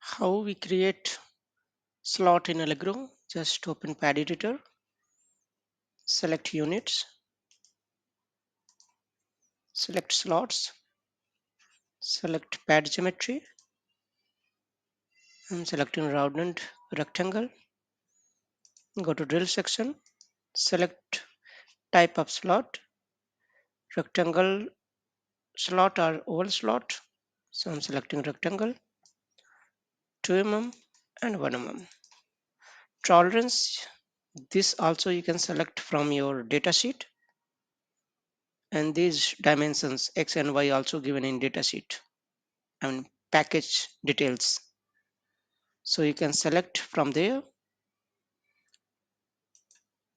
How we create slot in Allegro? Just open pad editor, select units, select slots, select pad geometry. I'm selecting rounded rectangle. Go to drill section, select type of slot, rectangle slot or oval slot. So I'm selecting rectangle, 2 mm and 1 mm. Tolerance, this also you can select from your datasheet, and these dimensions X and Y also given in datasheet and package details. So you can select from there.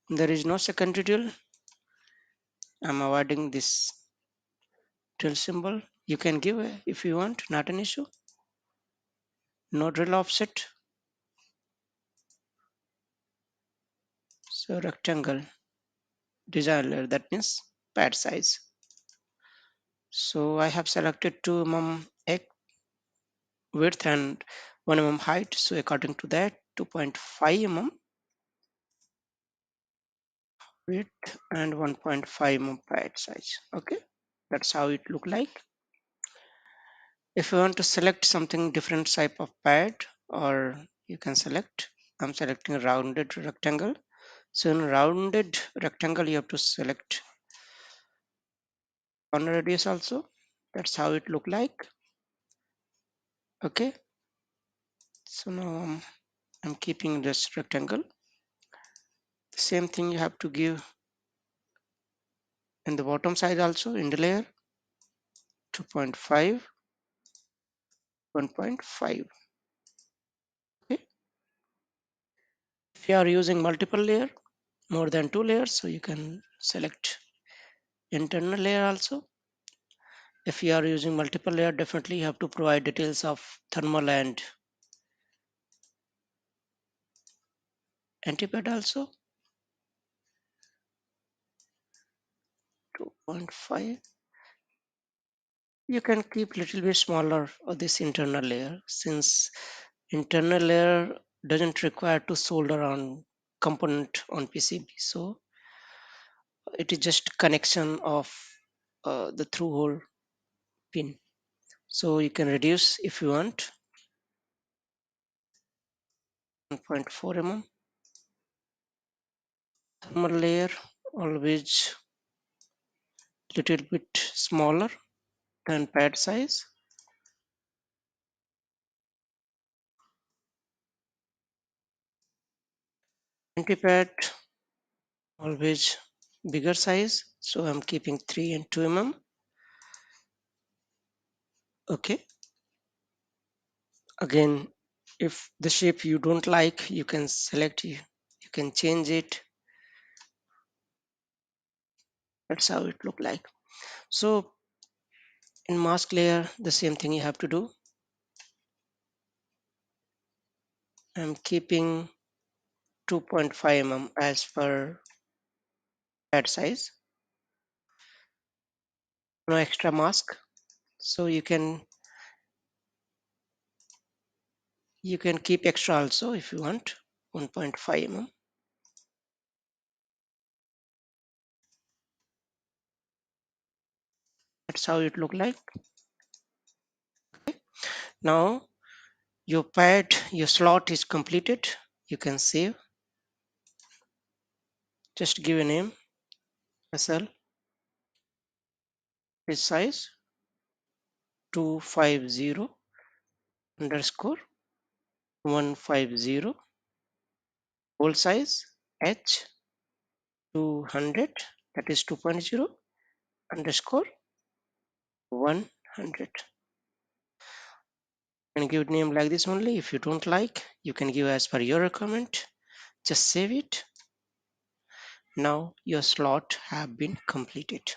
There is no secondary drill. I'm avoiding this drill symbol. You can give if you want, not an issue. No drill offset. So rectangle design layer, that means pad size. So I have selected 2 mm width and 1 mm height. So according to that, 2.5 mm width and 1.5 mm pad size. Okay, that's how it look like. If you want to select something different type of pad, or you can select, I'm selecting a rounded rectangle. So in rounded rectangle, you have to select corner radius also. That's how it look like. Okay, so now I'm keeping this rectangle. The same thing you have to give in the bottom side also in the layer, 2.5, 1.5. Okay, if you are using multiple layer, more than 2 layers, so you can select internal layer also. If you are using multiple layer, definitely you have to provide details of thermal and antipad also. 2.5. You can keep little bit smaller of this internal layer, since internal layer doesn't require to solder on component on PCB. So it is just connection of the through hole pin. So you can reduce if you want, 1.4 mm. Thermal layer always little bit smaller than pad size. Antipad always bigger size, so I'm keeping 3 and 2 mm. Okay, again, if the shape you don't like, you can select, you can change it. That's how it look like. So in mask layer, the same thing you have to do. I'm keeping 2.5 mm as per pad size. No extra mask, so you can keep extra also if you want, 1.5 mm. That's how it look like. Now your pad, your slot is completed. You can save. Just give a name, SL, page size 250 underscore 150, hole size H 200, that is 2.0 underscore 100. And give name like this only. If you don't like, you can give as per your requirement. Just save it. Now your slot have been completed.